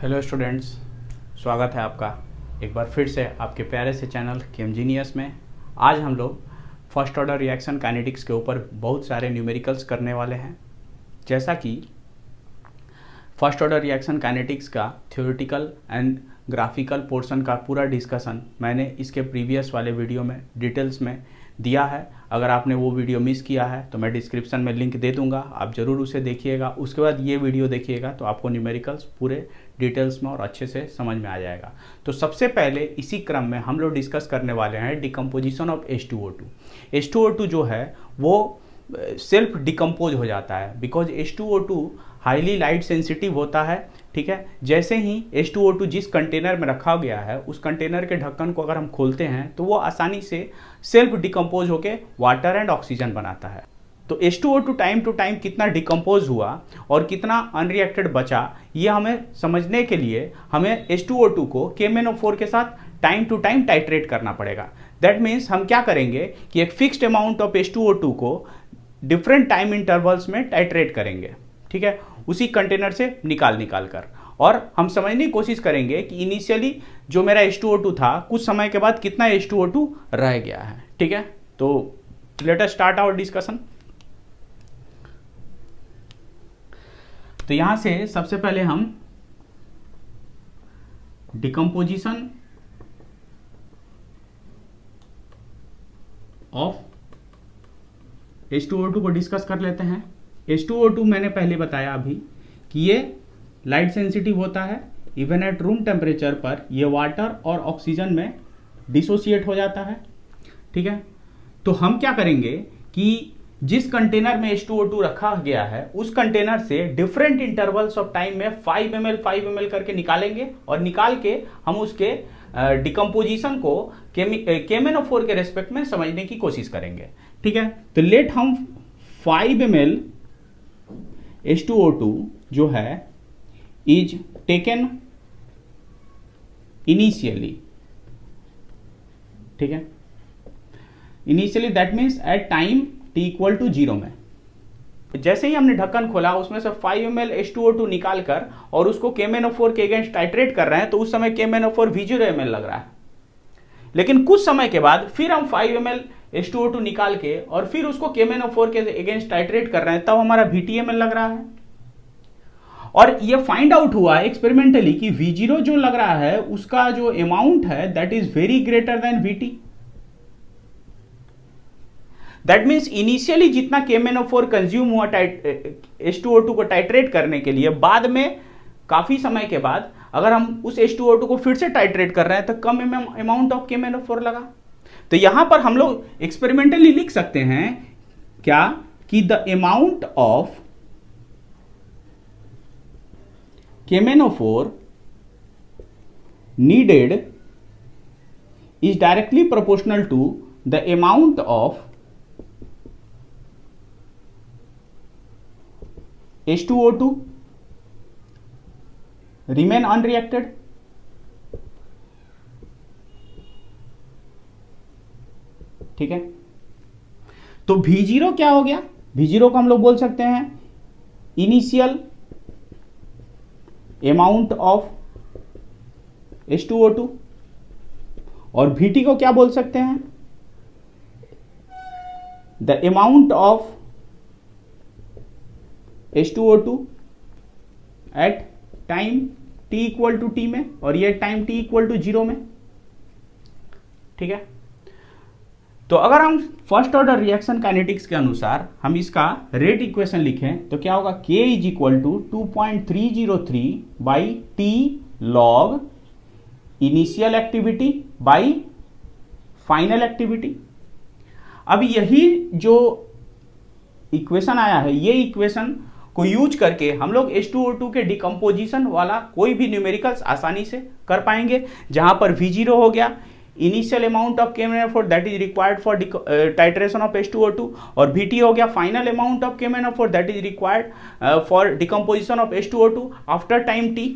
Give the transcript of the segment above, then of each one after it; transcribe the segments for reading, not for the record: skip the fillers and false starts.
Hello students, स्वागत है आपका एक बार फिर से आपके प्यारे से चैनल केमजीनियस में। आज हम लोग फर्स्ट ऑर्डर रिएक्शन काइनेटिक्स के ऊपर बहुत सारे न्यूमेरिकल्स करने वाले हैं। जैसा कि फर्स्ट ऑर्डर रिएक्शन काइनेटिक्स का थ्योरेटिकल एंड ग्राफिकल पोर्शन का पूरा डिस्कशन मैंने इसके प्रीवियस वाले वीडियो में डिटेल्स में दिया है। अगर आपने वो वीडियो मिस किया है तो मैं डिस्क्रिप्शन में लिंक दे दूंगा, आप ज़रूर उसे देखिएगा। उसके बाद ये वीडियो देखिएगा तो आपको न्यूमेरिकल्स पूरे डिटेल्स में और अच्छे से समझ में आ जाएगा। तो सबसे पहले इसी क्रम में हम लोग डिस्कस करने वाले हैं डिकम्पोजिशन ऑफ H2O2। H2O2 जो है वो सेल्फ डिकम्पोज हो जाता है because H2O2 highly light sensitive होता है। ठीक है, जैसे ही H2O2 जिस कंटेनर में रखा गया है उस कंटेनर के ढक्कन को अगर हम खोलते हैं तो वो आसानी से सेल्फ डिकम्पोज होकर वाटर एंड ऑक्सीजन बनाता है। तो H2O2 टाइम टू टाइम कितना डिकम्पोज हुआ और कितना अनरिएक्टेड बचा, ये हमें समझने के लिए हमें H2O2 को KMnO4 के साथ टाइम टू टाइम टाइट्रेट करना पड़ेगा। दैट मीन्स हम क्या करेंगे कि एक फिक्स्ड अमाउंट ऑफ H2O2 को डिफरेंट टाइम इंटरवल्स में टाइट्रेट करेंगे। ठीक है, उसी कंटेनर से निकाल कर, और हम समझने की कोशिश करेंगे कि इनिशियली जो मेरा H2O2 था कुछ समय के बाद कितना H2O2 रह गया है। ठीक है, तो let us start our discussion. तो यहां से सबसे पहले हम डिकम्पोजिशन ऑफ H2O2 को डिस्कस कर लेते हैं। H2O2 मैंने पहले बताया अभी कि ये लाइट सेंसिटिव होता है। इवन एट रूम टेम्परेचर पर ये वाटर और ऑक्सीजन में डिसोसिएट हो जाता है। ठीक है, तो हम क्या करेंगे कि जिस कंटेनर में H2O2 रखा गया है उस कंटेनर से डिफरेंट इंटरवल्स ऑफ टाइम में 5 ml करके निकालेंगे, और निकाल के हम उसके डिकम्पोजिशन को KMnO4 के रेस्पेक्ट में समझने की कोशिश करेंगे। ठीक है, तो लेट हम 5 ml H2O2 जो है इज टेकन इनिशियली। ठीक है, initially that means at time t equal to 0 में। जैसे ही हमने ढक्कन खोला उसमें से 5 ml H2O2 निकाल कर और उसको KMnO4 के अगेंस्ट टाइट्रेट कर रहे हैं, तो उस समय KMnO4 V0 ml लग रहा है। लेकिन कुछ समय के बाद फिर हम 5 ml H2O2 निकाल के और फिर उसको KMnO4 के अगेंस्ट टाइट्रेट कर रहे हैं, तब हमारा VTml लग रहा है। और ये फाइंड आउट हुआ एक्सपेरिमेंटली कि V0 जो लग रहा है उसका जो अमाउंट है that is very greater than VT। That means initially जितना KMnO4 कंज्यूम हुआ H2O2 को टाइट्रेट करने के लिए, बाद में काफी समय के बाद अगर हम उस H2O2 को फिर से टाइट्रेट कर रहे हैं तो कम अमाउंट ऑफ KMnO4 लगा। तो यहां पर हम लोग एक्सपेरिमेंटली लिख सकते हैं क्या कि the amount of KMnO4 needed is directly proportional to the amount of H2O2 remain unreacted। ठीक है, तो V0 क्या हो गया? V0 को हम लोग बोल सकते हैं इनिशियल अमाउंट ऑफ H2O2, और VT को क्या बोल सकते हैं? The amount of H2O2 at time t equal to t में, और ये टाइम t इक्वल टू 0 में। ठीक है, तो अगर हम फर्स्ट ऑर्डर रिएक्शन काइनेटिक्स के अनुसार हम इसका रेट इक्वेशन लिखें तो क्या होगा? K is equal to 2.303 by T log initial activity by final activity. अब यही जो इक्वेशन आया है, ये इक्वेशन को यूज करके हम लोग H2O2 के डिकम्पोजिशन वाला कोई भी न्यूमेरिकल्स आसानी से कर पाएंगे, जहां पर V0 हो गया initial amount of KMnO4 that is required for titration of H2O2, और VT हो गया final amount of KMnO4 that is required for decomposition of H2O2 after time t,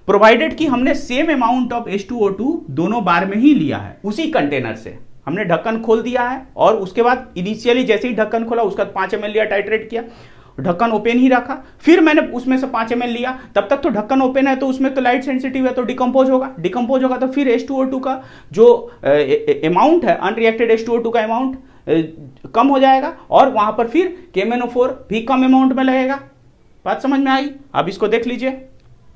provided कि हमने सेम अमाउंट ऑफ H2O2 दोनों बार में ही लिया है उसी कंटेनर से। हमने ढक्कन खोल दिया है और उसके बाद इनिशियली जैसे ही ढक्कन खोला उसका 5 ml लिया, टाइट्रेट किया, ढक्कन ओपन ही रखा, फिर मैंने उसमें से 5 ml लिया, तब तक तो ढक्कन ओपन है, तो उसमें तो लाइट सेंसिटिव है, तो डिकम्पोज होगा तो फिर H2O2 का जो अमाउंट है, अनरिएक्टेड H2O2 का अमाउंट कम हो जाएगा, और वहां पर फिर KMnO4 भी कम अमाउंट में लगेगा। बात समझ में आई? अब इसको देख लीजिए।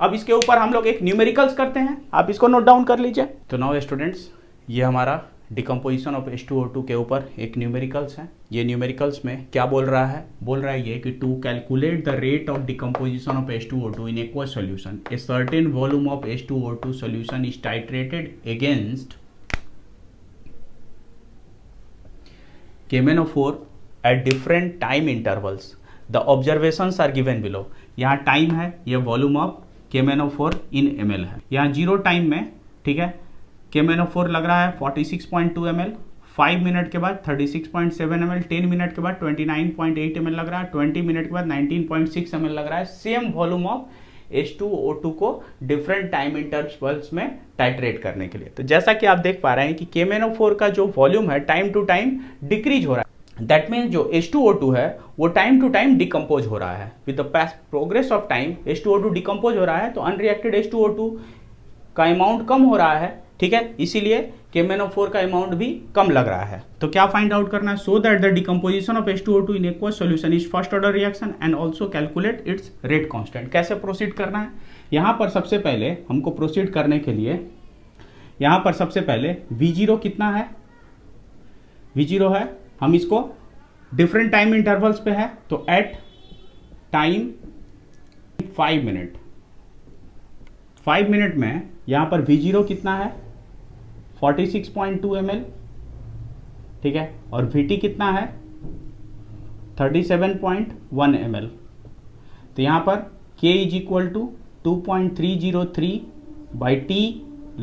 अब इसके ऊपर हम लोग एक न्यूमेरिकल्स करते हैं, आप इसको नोट डाउन कर लीजिए। तो नाउ स्टूडेंट्स, ये हमारा डिकम्पोजिशन ऑफ H2O2 के ऊपर एक न्यूमेरिकल्स है। ये न्यूमेरिकल्स में क्या बोल रहा है? बोल रहा है ये कि to calculate the rate of decomposition of H2O2 in aqueous solution, A certain volume of H2O2 solution is titrated against KMnO4 at different time intervals. The observations are given below. यहाँ टाइम है, ये volume of KMnO4 in ml है। यहाँ zero time में, ठीक है, KMnO4 लग रहा है 46.2 ml, 5 मिनट के बाद 36.7 ml, 10 मिनट के बाद 29.8 ml लग रहा है, 20 मिनट के बाद 19.6 ml लग रहा है। सेम वॉल्यूम ऑफ H2O2 को डिफरेंट टाइम इंटरवल्स में टाइट्रेट करने के लिए। तो जैसा कि आप देख पा रहे हैं कि KMnO4 का जो वॉल्यूम है टाइम टू टाइम डिक्रीज हो रहा है। दैट मीन्स जो H2O2 है वो टाइम टू टाइम डिकम्पोज हो रहा है। With the progress of time H2O2 decompose हो रहा है, तो अनरिएक्टेड H2O2 का अमाउंट कम हो रहा है, ठीक है, इसीलिए KMnO4 का अमाउंट भी कम लग रहा है। तो क्या फाइंड आउट करना है? So that the decomposition of H2O2 in aqueous solution is first order reaction and also calculate its rate constant. कैसे प्रोसीड करना है? यहाँ पर सबसे पहले हमको प्रोसीड करने के लिए, यहाँ पर सबसे पहले V0 कितना है? V0 है, हम इसको डिफरेंट टाइम इंटरवल्स पे है, तो एट टाइम 5 मिनट, 5 मिनट में यहाँ पर V0 कितना है? 46.2 ml, ठीक है, और Vt कितना है? 37.1 ml। तो यहाँ पर K is equal to 2.303 by T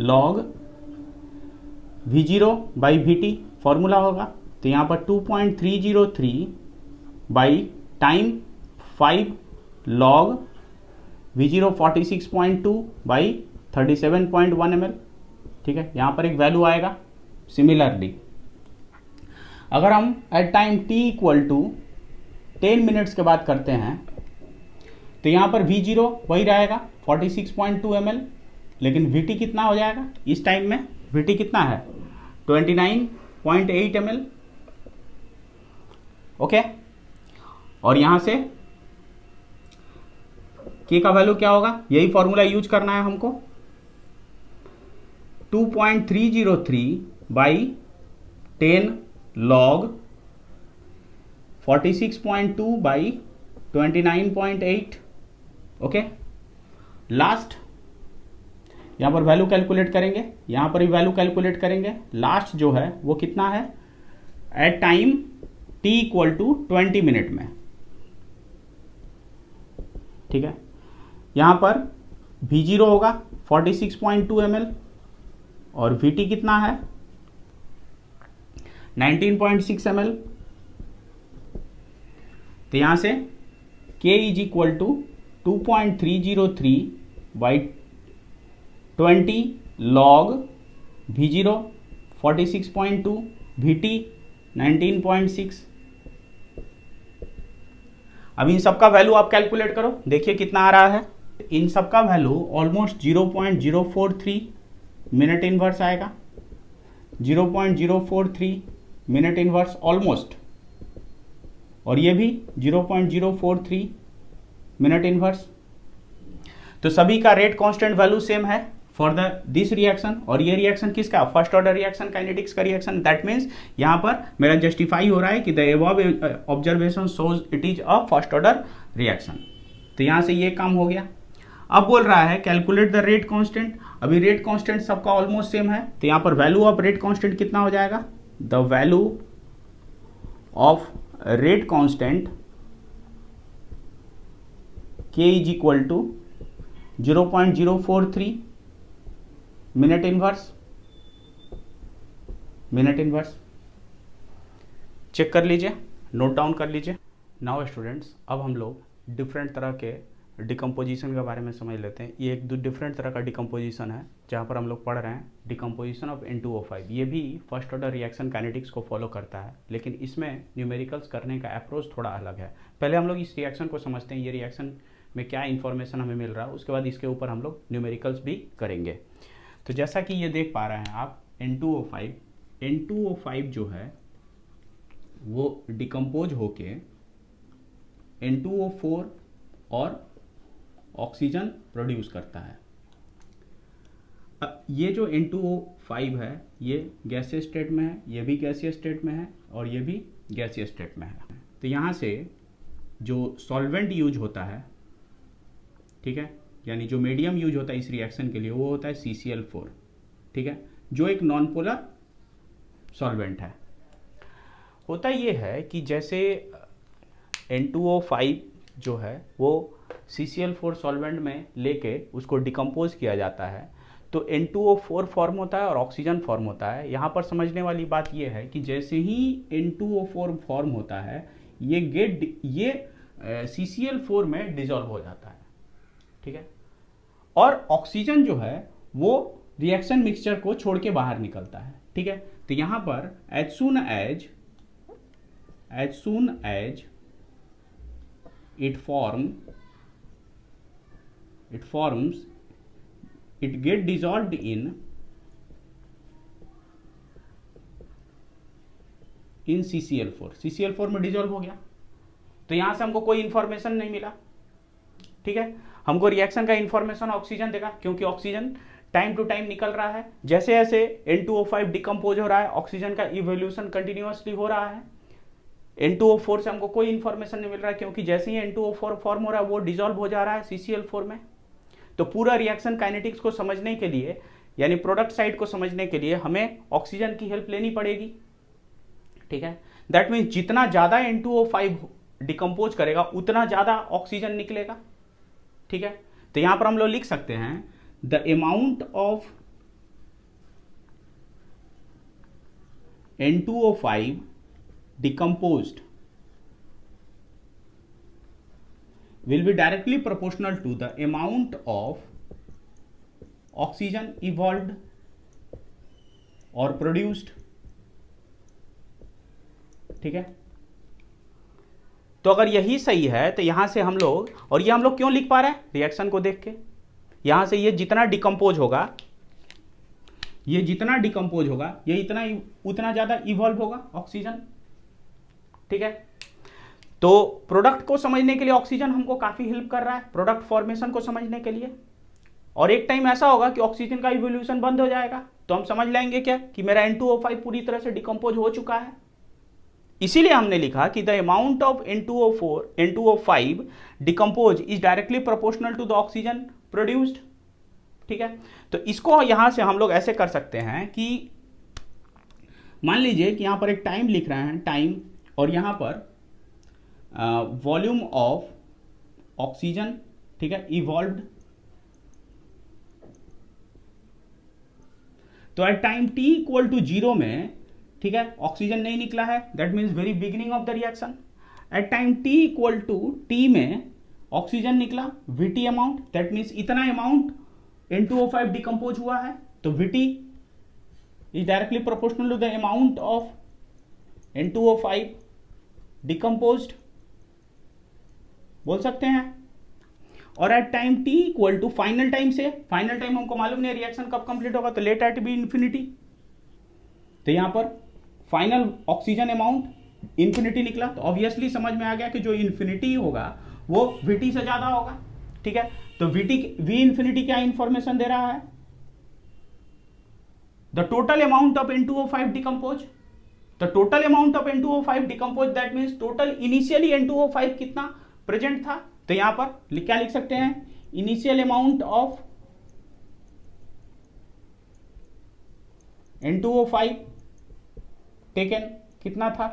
log V0 by Vt formula होगा। तो यहाँ पर 2.303 by time 5 log V0 46.2 by 37.1 ml, ठीक है, यहाँ पर एक वैल्यू आएगा। सिमिलरली अगर हम at time t equal to 10 minutes के बाद करते हैं, तो यहाँ पर V0 वही रहेगा 46.2 ml, लेकिन Vt कितना हो जाएगा इस टाइम में? Vt कितना है? 29.8 ml, ओके। और यहाँ से K का वैल्यू क्या होगा? यही फॉर्मूला यूज करना है हमको। 2.303 by 10 log 46.2 by 29.8, okay. Last यहाँ पर वैल्यू कैलकुलेट करेंगे, यहाँ पर भी वैल्यू कैलकुलेट करेंगे। लास्ट जो है वो कितना है? At time t equal to 20 minute में, ठीक है। यहाँ पर V0 होगा 46.2 ml और Vt कितना है? 19.6 ml। तो यहाँ से K is equal to 2.303 by 20 log V0 46.2, Vt 19.6। अब इन सबका वैल्यू आप कैलकुलेट करो, देखिए कितना आ रहा है। इन सबका वैल्यू ऑलमोस्ट 0.043 मिनट इनवर्स आएगा, 0.043 मिनट इनवर्स ऑलमोस्ट, और ये भी 0.043 मिनट इनवर्स। तो सभी का रेट कांस्टेंट वैल्यू सेम है फॉर दिस रिएक्शन। और ये रिएक्शन किसका? फर्स्ट ऑर्डर रिएक्शन, काइनेटिक्स का रिएक्शन। दैट मीन्स यहाँ पर मेरा जस्टिफाई हो रहा है कि the above observation shows it is a first order reaction. तो यहाँ से ये काम हो गया। अब बोल रहा है कैलकुलेट द रेट कांस्टेंट। अभी रेट कांस्टेंट सबका ऑलमोस्ट सेम है, तो यहाँ पर वैल्यू ऑफ रेट कांस्टेंट कितना हो जाएगा? The value of rate constant K is equal to 0.043 minute inverse, minute inverse. Check कर लीजिए, नोट डाउन कर लीजिए। नाउ स्टूडेंट्स, अब हम लोग डिफरेंट तरह के डिकम्पोजिशन के बारे में समझ लेते हैं। ये एक दो डिफरेंट तरह का डिकम्पोजिशन है जहाँ पर हम लोग पढ़ रहे हैं डिकम्पोजिशन ऑफ N2O5। ये भी फर्स्ट ऑर्डर रिएक्शन काइनेटिक्स को फॉलो करता है, लेकिन इसमें न्यूमेरिकल्स करने का अप्रोच थोड़ा अलग है। पहले हम लोग इस रिएक्शन को समझते हैं, ये रिएक्शन में क्या इन्फॉर्मेशन हमें मिल रहा है, उसके बाद इसके ऊपर हम लोग न्यूमेरिकल्स भी करेंगे। तो जैसा कि ये देख पा रहे हैं आप, N2O5 जो है वो डिकम्पोज होके N2O4 और ऑक्सीजन प्रोड्यूस करता है। अब ये जो N2O5 है ये गैसीय स्टेट में है, ये भी गैसीय स्टेट में है और ये भी गैसीय स्टेट में है। तो यहाँ से जो सॉल्वेंट यूज होता है, ठीक है, यानी जो मीडियम यूज होता है इस रिएक्शन के लिए वो होता है CCl4, ठीक है, जो एक नॉन पोलर सॉल्वेंट है। होता ये है कि जैसे N2O5 जो है वो CCl4 सॉल्वेंट में लेके उसको डिकम्पोज किया जाता है तो N2O4 फॉर्म होता है और ऑक्सीजन फॉर्म होता है। यहाँ पर समझने वाली बात यह है कि जैसे ही N2O4 फॉर्म होता है ये CCl4 में डिसॉल्व हो जाता है, ठीक है, और ऑक्सीजन जो है वो रिएक्शन मिक्सचर को छोड़ के बाहर निकलता है, ठीक है। तो यहाँ पर as soon as it get dissolved in CCl4 में डिसॉल्व हो गया। तो यहां से हमको कोई इंफॉर्मेशन नहीं मिला, ठीक है। हमको रिएक्शन का इंफॉर्मेशन ऑक्सीजन देगा क्योंकि ऑक्सीजन टाइम टू टाइम निकल रहा है। जैसे जैसे N2O5 डिकम्पोज हो रहा है ऑक्सीजन का इवोल्यूशन कंटिन्यूअसली हो रहा है। N2O4 से हमको कोई इंफॉर्मेशन नहीं मिल रहा है क्योंकि जैसे ही N2O4 फॉर्म हो रहा है वो डिसॉल्व हो जा रहा है CCl4 में। तो पूरा रिएक्शन काइनेटिक्स को समझने के लिए यानी प्रोडक्ट साइड को समझने के लिए हमें ऑक्सीजन की हेल्प लेनी पड़ेगी, ठीक है। दैट मीन्स जितना ज्यादा N2O5 डिकम्पोज करेगा उतना ज्यादा ऑक्सीजन निकलेगा, ठीक है। तो यहां पर हम लोग लिख सकते हैं the amount of N2O5 decomposed will be directly proportional to the amount of oxygen evolved or produced, ठीक है। तो अगर यही सही है तो यहां से हम लोग, और ये हम लोग क्यों लिख पा रहे हैं रिएक्शन को देख के, यहां से ये जितना डिकम्पोज होगा ये इतना उतना ज्यादा इवॉल्व होगा ऑक्सीजन, ठीक है। तो प्रोडक्ट को समझने के लिए ऑक्सीजन हमको काफी हेल्प कर रहा है प्रोडक्ट फॉर्मेशन को समझने के लिए। और एक टाइम ऐसा होगा कि ऑक्सीजन का इवोल्यूशन बंद हो जाएगा तो हम समझ लेंगे क्या कि मेरा N2O5 पूरी तरह से डिकम्पोज हो चुका है। इसीलिए हमने लिखा कि the amount of N2O5 decompose is directly proportional to the oxygen produced, ठीक है। तो इसको यहां से हम लोग ऐसे कर सकते हैं कि मान लीजिए कि यहां पर एक टाइम लिख रहे हैं, टाइम, और यहां पर वॉल्यूम ऑफ ऑक्सीजन, ठीक है, इवॉल्व्ड। तो at time t equal to 0 में, ठीक है, ऑक्सीजन नहीं निकला है, that means very beginning of the reaction. At time t equal to t में ऑक्सीजन निकला Vt अमाउंट, दैट मीन्स इतना अमाउंट N2O5 डिकम्पोज हुआ है। तो Vt is directly proportional to the amount of N2O5 decomposed, बोल सकते हैं। और at time t equal to final time से, फाइनल टाइम हमको मालूम नहीं रिएक्शन कब कंप्लीट होगा, तो लेट एट बी इंफिनिटी। तो यहां पर फाइनल ऑक्सीजन अमाउंट इंफिनिटी निकला, तो ऑब्वियसली समझ में आ गया कि जो इंफिनिटी होगा वो Vt से ज्यादा होगा, ठीक है। तो V इंफिनिटी क्या इंफॉर्मेशन दे रहा है, the total amount of N2O5 decompose. The total amount of N2O5 decompose that means total initially N2O5 कितना प्रेजेंट था। तो यहां पर क्या लिख सकते हैं, initial amount of N2O5 taken कितना था,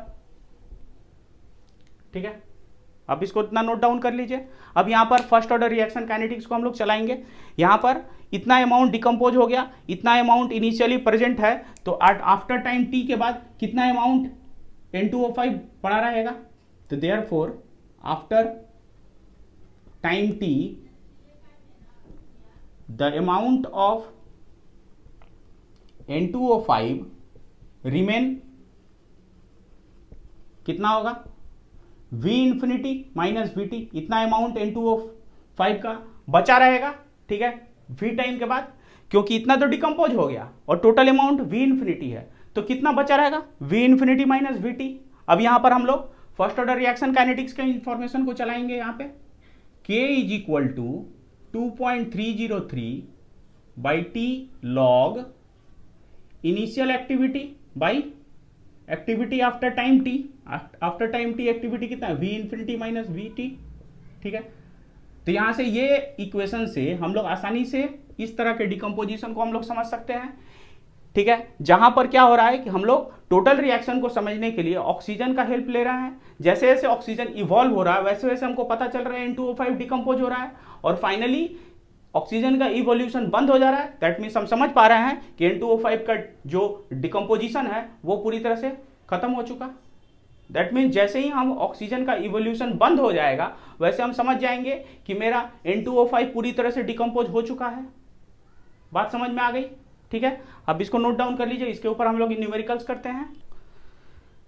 ठीक है। अब इसको इतना नोट डाउन कर लीजिए। अब यहां पर फर्स्ट ऑर्डर रिएक्शन काइनेटिक्स को हम लोग चलाएंगे। यहां पर इतना अमाउंट डिकम्पोज हो गया, इतना अमाउंट इनिशियली प्रेजेंट है, तो आफ्टर टाइम t के बाद कितना अमाउंट N2O5 पड़ा रहेगा। तो therefore after time t the amount of N2O5 remain कितना होगा, V इंफिनिटी माइनस VT, इतना अमाउंट N2O5 का बचा रहेगा, ठीक है, V टाइम के बाद, क्योंकि इतना तो डिकम्पोज हो गया और टोटल अमाउंट V इंफिनिटी है, तो कितना बचा रहेगा, V इंफिनिटी माइनस VT। अब यहां पर हम लोग फर्स्ट ऑर्डर रिएक्शन काइनेटिक्स के इंफॉर्मेशन को चलाएंगे। यहां पे K is equal to 2.303 by T log initial activity by activity after time T. After time T activity कितना है, V इंफिनिटी माइनस VT, ठीक है। तो यहां से ये इक्वेशन से हम लोग आसानी से इस तरह के डिकम्पोजिशन को हम लोग समझ सकते हैं, ठीक है, जहां पर क्या हो रहा है कि हम लोग टोटल रिएक्शन को समझने के लिए ऑक्सीजन का हेल्प ले रहे हैं। जैसे जैसे ऑक्सीजन इवॉल्व हो रहा है वैसे वैसे हमको पता चल रहा है N2O5 डिकम्पोज हो रहा है और फाइनली ऑक्सीजन का इवोल्यूशन बंद हो जा रहा है। दैट मीन्स हम समझ पा रहे हैं कि N2O5 का जो डिकम्पोजिशन है वो पूरी तरह से खत्म हो चुका। दैट मीन्स जैसे ही हम ऑक्सीजन का इवोल्यूशन बंद हो जाएगा वैसे हम समझ जाएंगे कि मेरा N2O5 पूरी तरह से डिकम्पोज हो चुका है। बात समझ में आ गई, ठीक है। अब इसको नोट डाउन कर लीजिए, इसके ऊपर हम लोग न्यूमेरिकल्स करते हैं।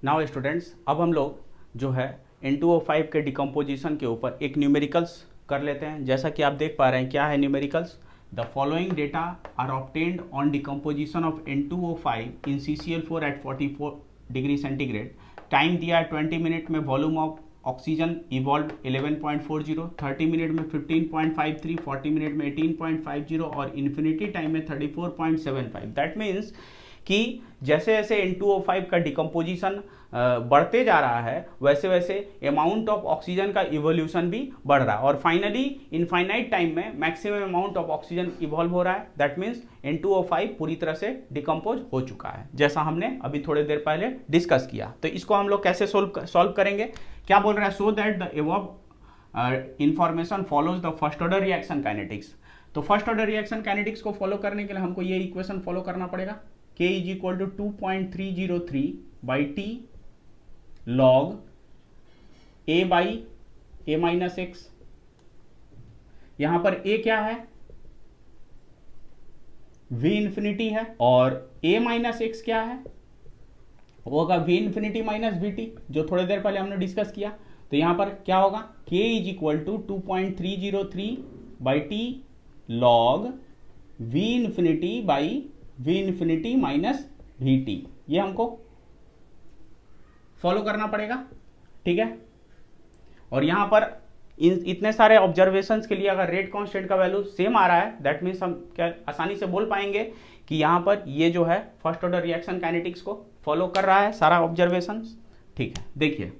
नाउ स्टूडेंट्स, अब हम लोग जो है N2O5 के डिकम्पोजिशन के ऊपर एक न्यूमेरिकल्स कर लेते हैं। जैसा कि आप देख पा रहे हैं, क्या है numericals, the following data are obtained on decomposition of N2O5 in CCl4 at 44 degree centigrade. Time दिया है 20 मिनट में, volume of oxygen evolve 11.40, 30 minute में 15.53, 40 मिनट में 18.50 और इन्फिनिटी टाइम में 34.75। दैट मीन्स कि जैसे जैसे N2O5 का डिकम्पोजिशन बढ़ते जा रहा है वैसे वैसे अमाउंट ऑफ ऑक्सीजन का इवोल्यूशन भी बढ़ रहा है और फाइनली इनफाइनाइट टाइम में maximum amount of oxygen evolve हो रहा है। दैट मीन्स N2O5 पूरी तरह से डिकम्पोज हो चुका है, जैसा हमने अभी थोड़ी देर पहले डिस्कस किया। तो इसको हम लोग कैसे सॉल्व करेंगे, क्या बोल रहा है, so that the above information follows the first order reaction kinetics. तो फर्स्ट ऑर्डर रिएक्शन काइनेटिक्स को फॉलो करने के लिए हमको ये इक्वेशन फॉलो करना पड़ेगा। K is equal to 2.303 by T log A by A minus X. यहां पर A क्या है, V इंफिनिटी है और A माइनस एक्स क्या है, वो होगा V इंफिनिटी माइनस VT, जो थोड़ी देर पहले हमने डिस्कस किया। तो यहां पर क्या होगा, K is equal to 2.303 by T log V infinity by V infinity minus VT, ये हमको फॉलो करना पड़ेगा, ठीक है। और यहां पर इतने सारे ऑब्जर्वेशंस के लिए अगर रेट कांस्टेंट का वैल्यू सेम आ रहा है, दैट मीन्स हम क्या आसानी से बोल पाएंगे कि यहां पर ये जो है फर्स्ट ऑर्डर रिएक्शन काइनेटिक्स को फॉलो कर रहा है सारा ऑब्जर्वेशंस, ठीक है। देखिए,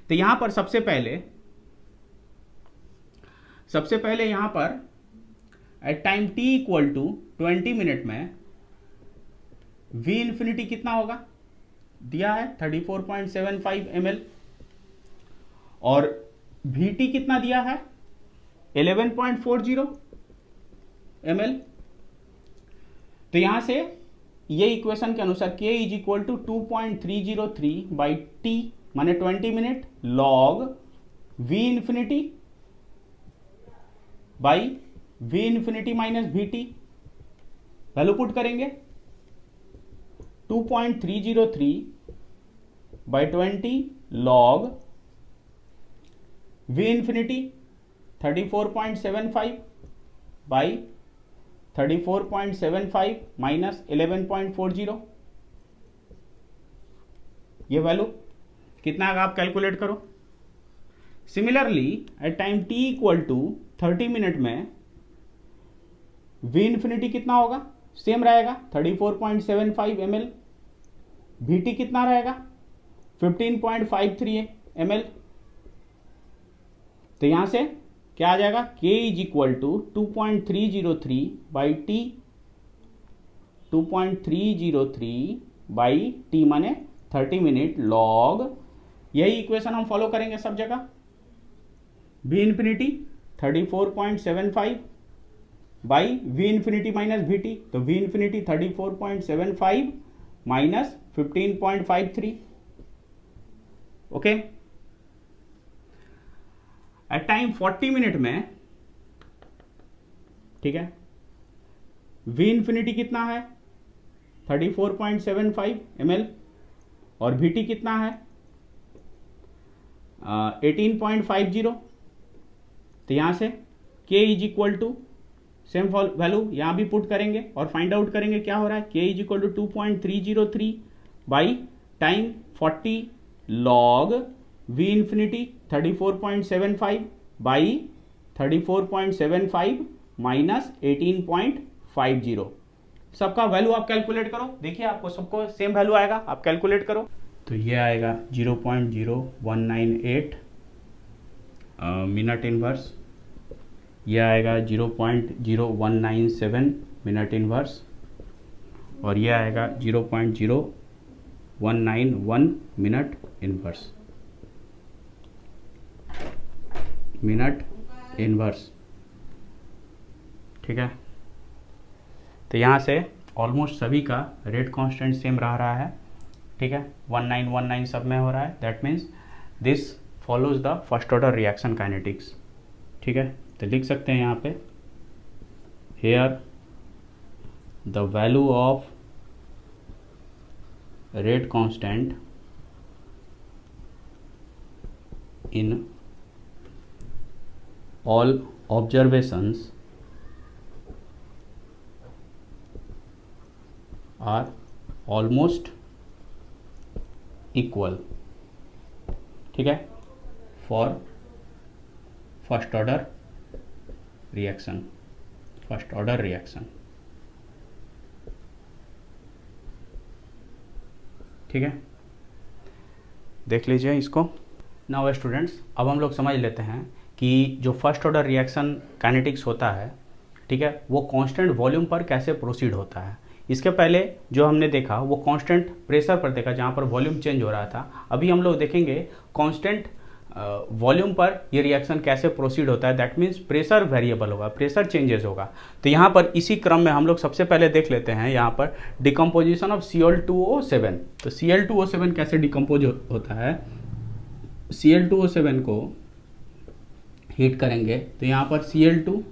तो यहां पर सबसे पहले यहां पर at time t equal to 20 minute में V इंफिनिटी कितना होगा, दिया है 34.75 ml और VT कितना दिया है 11.40 ml। तो यहां से ये इक्वेशन के अनुसार K is equal to 2.303 by T माने 20 minute log V infinity by V infinity minus VT, value put करेंगे 2.303 by 20 log V infinity 34.75 by 34.75 minus 11.40, ये वैल्यू कितना है आप कैलकुलेट करो। Similarly at time t equal to 30 minute में V infinity कितना होगा, सेम रहेगा 34.75 ml, VT कितना रहेगा 15.53 ml। तो यहां से क्या आ जाएगा, K is equal to 2.303 by T, 2.303 by T माने 30 मिनट लॉग, यही इक्वेशन हम फॉलो करेंगे सब जगह। V infinity 34.75 by V infinity minus VT, तो V infinity 34.75 minus 15.53, okay. At time 40 minute में ठीक है। वी इन्फिनिटी कितना है 34.75 ml और वी टी कितना है 18.50। तो यहाँ से K is equal to same value यहाँ भी पुट करेंगे और फाइंड आउट करेंगे क्या हो रहा है। K is equal to 2.303 by time 40 log V infinity 34.75 by 34.75 minus 18.50। सबका वैल्यू आप कैलकुलेट करो, देखिए आपको सबको सेम वैल्यू आएगा, आप कैलकुलेट करो। तो ये आएगा 0.0198 मिनट इनवर्स, ये आएगा 0.0197 मिनट इनवर्स और ये आएगा 0.0191 मिनट इनवर्स, मिनट इनवर्स, ठीक है। तो यहाँ से ऑलमोस्ट सभी का रेट कांस्टेंट सेम रहा है, ठीक है। 1919 सब में हो रहा है, that means this follows the first order reaction kinetics, ठीक है। तो लिख सकते हैं यहाँ पे here the value of rate constant in all observations are almost equal, ठीक है, for first order reaction, first order reaction, ठीक है। देख लीजिए इसको। नाउ स्टूडेंट्स, अब हम लोग समझ लेते हैं कि जो फर्स्ट ऑर्डर रिएक्शन काइनेटिक्स होता है, ठीक है, वो कांस्टेंट वॉल्यूम पर कैसे प्रोसीड होता है। इसके पहले जो हमने देखा वो कांस्टेंट प्रेशर पर देखा जहाँ पर वॉल्यूम चेंज हो रहा था। अभी हम लोग देखेंगे कांस्टेंट वॉल्यूम पर ये रिएक्शन कैसे प्रोसीड होता है, दैट मीन्स प्रेशर वेरिएबल होगा, प्रेशर चेंजेस होगा। तो यहाँ पर इसी क्रम में हम लोग सबसे पहले देख लेते हैं यहाँ पर डिकम्पोजिशन ऑफ Cl2O7। तो Cl2O7 कैसे डिकम्पोज होता है। Cl2O7 को हीट करेंगे तो यहाँ पर Cl2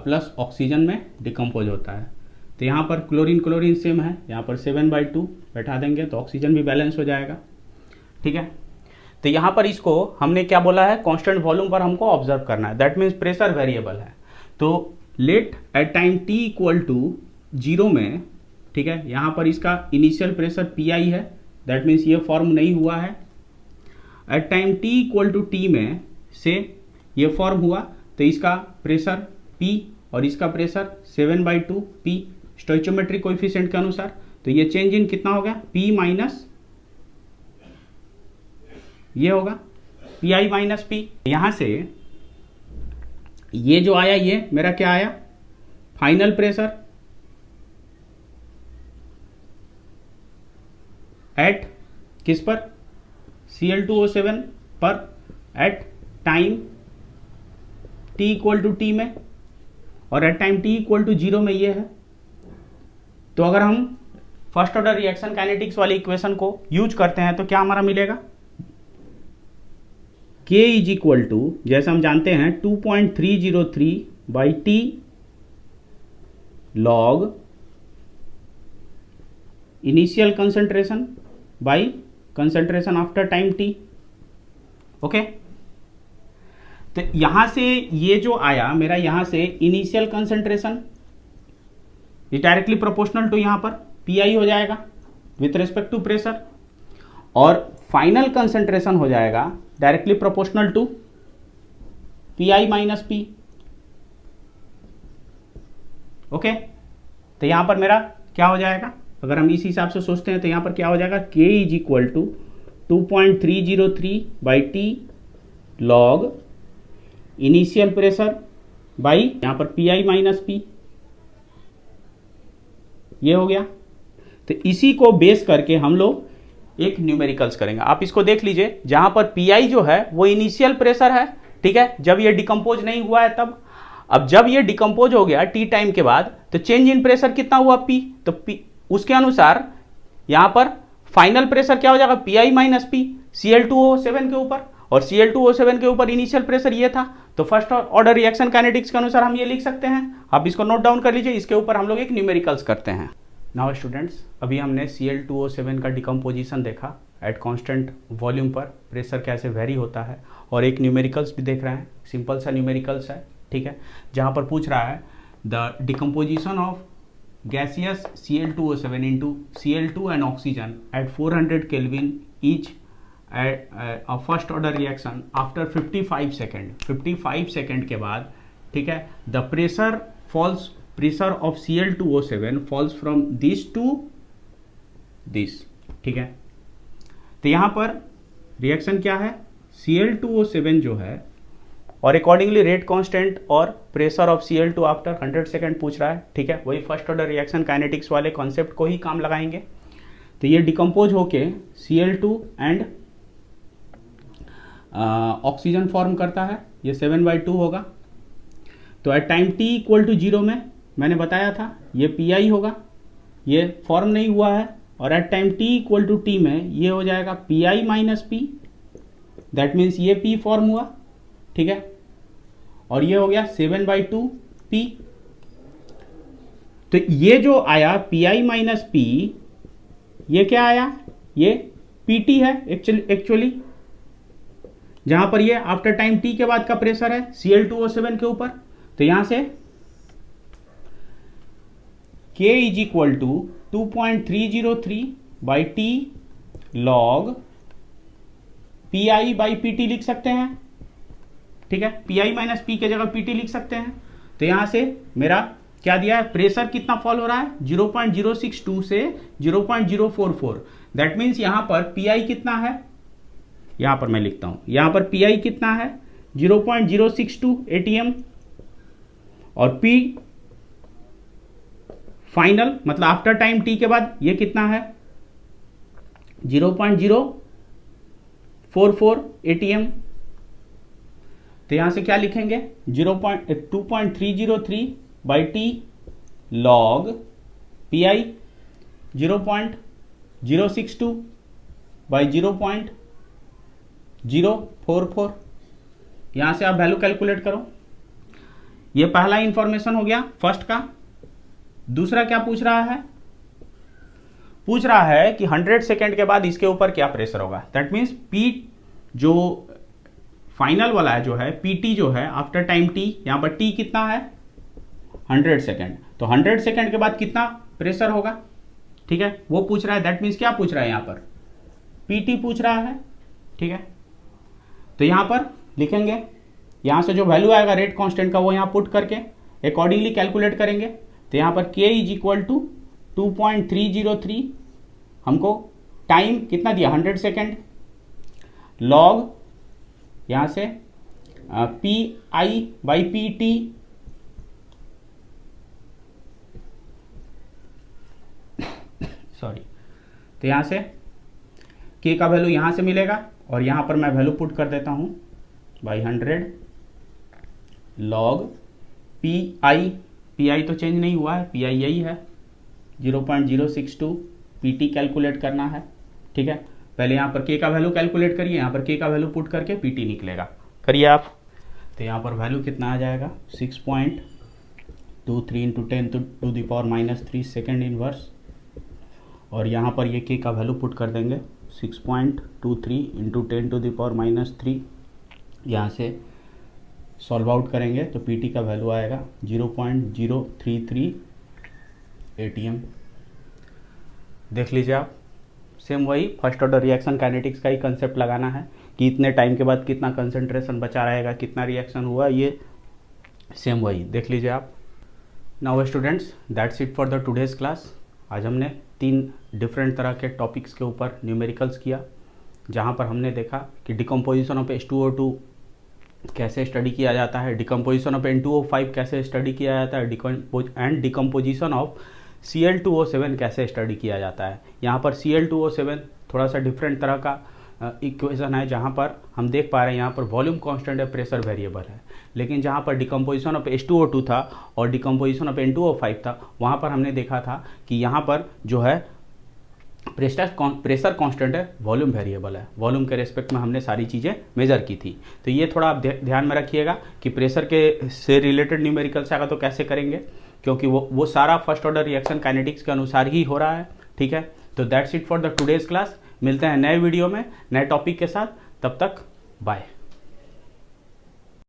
प्लस ऑक्सीजन में डिकम्पोज होता है। तो यहाँ पर क्लोरीन क्लोरीन सेम है, यहाँ पर 7/2 बैठा देंगे तो ऑक्सीजन भी बैलेंस हो जाएगा, ठीक है। तो यहाँ पर इसको हमने क्या बोला है, कांस्टेंट वॉल्यूम पर हमको ऑब्जर्व करना है, दैट मीन्स प्रेशर वेरिएबल है। तो let at time t equal to 0 में, ठीक है, यहाँ पर इसका इनिशियल प्रेशर PI है, दैट मीन्स ये फॉर्म नहीं हुआ है। At time t equal to t में से ये फॉर्म हुआ तो इसका प्रेशर P और इसका प्रेशर 7/2 P स्टोइचोमेट्रिक कोएफिशिएंट के अनुसार। तो ये चेंज इन कितना हो गया, P माइनस ये होगा PI माइनस P। यहां से ये जो आया ये मेरा क्या आया, फाइनल प्रेशर एट किस पर, Cl2O7 पर at time t equal to t में, और at time t equal to 0 में ये है। तो अगर हम फर्स्ट ऑर्डर रिएक्शन काइनेटिक्स वाली इक्वेशन को यूज करते हैं तो क्या हमारा मिलेगा, K इज इक्वल टू, जैसे हम जानते हैं 2.303 by T log initial concentration by concentration after time t, okay. तो यहां से ये जो आया मेरा, यहां से इनिशियल कंसंट्रेशन ये डायरेक्टली प्रोपोर्शनल टू यहां पर PI हो जाएगा विथ रिस्पेक्ट टू प्रेशर, और फाइनल कंसंट्रेशन हो जाएगा directly proportional to PI minus P, okay. तो यहां पर मेरा क्या हो जाएगा, अगर हम इस हिसाब से सोचते हैं तो यहां पर क्या हो जाएगा, K is equal to 2.303 by T log initial pressure by यहां पर PI माइनस P, ये हो गया। तो इसी को बेस करके हम लोग एक न्यूमेरिकल्स करेंगे। आप इसको देख लीजिए, जहां पर PI जो है वो इनिशियल प्रेशर है, ठीक है, जब ये डिकम्पोज नहीं हुआ है तब। अब जब ये डिकम्पोज हो गया T टाइम के बाद तो चेंज इन प्रेशर कितना हुआ P, तो P उसके अनुसार यहां पर फाइनल प्रेशर क्या हो जाएगा, PI माइनस P Cl2O7 के ऊपर, और Cl2O7 के ऊपर इनिशियल प्रेशर ये था तो फर्स्ट ऑर्डर रिएक्शन काइनेटिक्स के अनुसार हम ये लिख सकते हैं। आप इसको नोट डाउन कर लीजिए, इसके ऊपर हम लोग एक न्यूमेरिकल्स करते हैं। नाउ स्टूडेंट्स, अभी हमने Cl2O7 का डिकम्पोजिशन देखा एट कांस्टेंट वॉल्यूम पर प्रेशर कैसे वेरी होता है, और एक न्यूमेरिकल्स भी देख रहे हैं, सिंपल सा न्यूमेरिकल्स है, ठीक है, जहाँ पर पूछ रहा है the decomposition of gaseous Cl2O7 into Cl2 and oxygen at 400 Kelvin each at a first order reaction after 55 second. 55 second के बाद, ठीक है, the pressure of Cl2O7 falls from this to this, ठीक है। तो यहाँ पर रिएक्शन क्या है, Cl2O7 जो है, और अकॉर्डिंगली रेट कांस्टेंट और pressure of Cl2 after 100 second पूछ रहा है, ठीक है। वही फर्स्ट ऑर्डर रिएक्शन काइनेटिक्स वाले कॉन्सेप्ट को ही काम लगाएंगे। तो ये डिकम्पोज होके Cl2 एंड ऑक्सीजन फॉर्म करता है, ये 7/2 होगा। तो at time t equal to 0 में मैंने बताया था ये Pi होगा, ये फॉर्म नहीं हुआ है, और at time t equal to t में ये हो जाएगा Pi minus P, that means ये P फॉर्म हुआ, ठीक है, और ये हो गया 7/2 P। तो ये जो आया Pi माइनस P, ये क्या आया, ये PT है एक्चुअली, जहां पर ये आफ्टर टाइम t के बाद का प्रेशर है Cl2O7 के ऊपर। तो यहां से K is equal to 2.303 by T log Pi by PT लिख सकते हैं, ठीक है। Pi माइनस P के जगह PT लिख सकते हैं। तो यहां से मेरा क्या दिया है, प्रेशर कितना फॉल हो रहा है, 0.062 से 0.044। दैट मीन्स यहां पर Pi कितना है, यहां पर मैं लिखता हूं, यहां पर Pi कितना है 0.062 atm, और P फाइनल मतलब आफ्टर टाइम t के बाद ये कितना है 0.044 atm। तो यहां से क्या लिखेंगे 2.303 by T log Pi 0.062 by 0.044। यहां से आप वैल्यू कैलकुलेट करो। ये पहला इंफॉर्मेशन हो गया फर्स्ट का। दूसरा क्या पूछ रहा है, पूछ रहा है कि 100 सेकेंड के बाद इसके ऊपर क्या प्रेशर होगा। दैट मीन्स P जो फाइनल वाला है जो है PT जो है आफ्टर टाइम t, यहां पर t कितना है 100 सेकेंड, तो 100 सेकेंड के बाद कितना प्रेशर होगा, ठीक है, वो पूछ रहा है। दैट मीन्स क्या पूछ रहा है, यहां पर PT पूछ रहा है, ठीक है। तो यहां पर लिखेंगे, यहां से जो वैल्यू आएगा रेट कांस्टेंट का वो यहां पुट करके अकॉर्डिंगली कैलकुलेट करेंगे। तो यहां पर K इज इक्वल टू 2.303, हमको टाइम कितना दिया 100 सेकेंड, लॉग यहां से Pi बाई PT सॉरी। तो यहां से K का वैल्यू यहां से मिलेगा, और यहां पर मैं वैल्यू पुट कर देता हूं बाई 100 लॉग Pi तो चेंज नहीं हुआ है, Pi यही है 0.062, PT कैलकुलेट करना है, ठीक है। पहले यहाँ पर K का वैल्यू कैलकुलेट करिए, यहाँ पर K का वैल्यू पुट करके PT निकलेगा, करिए आप। तो यहाँ पर वैल्यू कितना आ जाएगा 6.23 into 10 to the power -3 second inverse, और यहाँ पर ये K का वैल्यू पुट कर देंगे 6.23 इंटू 10 टू द पावर -3। यहाँ से सॉल्व आउट करेंगे तो PT का वैल्यू आएगा 0.033 atm। देख लीजिए आप, सेम वही फर्स्ट ऑर्डर रिएक्शन काइनेटिक्स का ही कंसेप्ट लगाना है कि इतने टाइम के बाद कितना कंसंट्रेशन बचा रहेगा, कितना रिएक्शन हुआ, ये सेम वही देख लीजिए आप। Now students, that's it for the today's class. आज हमने 3 डिफरेंट तरह के टॉपिक्स के ऊपर न्यूमेरिकल्स किया, जहाँ पर हमने देखा कि डिकम्पोजिशन ऑफ H2O2 कैसे स्टडी किया जाता है, डिकम्पोजिशन ऑफ N2O5 कैसे स्टडी किया जाता है, एंड डिकम्पोजिशन ऑफ Cl2O7 कैसे स्टडी किया जाता है। यहाँ पर Cl2O7 थोड़ा सा डिफरेंट तरह का इक्वेशन है, जहाँ पर हम देख पा रहे हैं यहाँ पर वॉल्यूम कांस्टेंट है, प्रेशर वेरिएबल है, लेकिन जहाँ पर डिकम्पोजिशन ऑफ H2O2 था और डिकम्पोजिशन ऑफ N2O5 था, वहाँ पर हमने देखा था कि यहाँ पर जो है प्रेशर कांस्टेंट है, वॉल्यूम वेरिएबल है। वॉल्यूम के रेस्पेक्ट में हमने सारी चीज़ें मेजर की थी। तो ये थोड़ा आप ध्यान में रखिएगा कि प्रेशर के से रिलेटेड न्यूमेरिकल्स आएगा तो कैसे करेंगे, क्योंकि वो सारा फर्स्ट ऑर्डर रिएक्शन काइनेटिक्स के अनुसार ही हो रहा है। ठीक है, तो that's it for the today's class. मिलते हैं नए वीडियो में नए टॉपिक के साथ, तब तक बाय।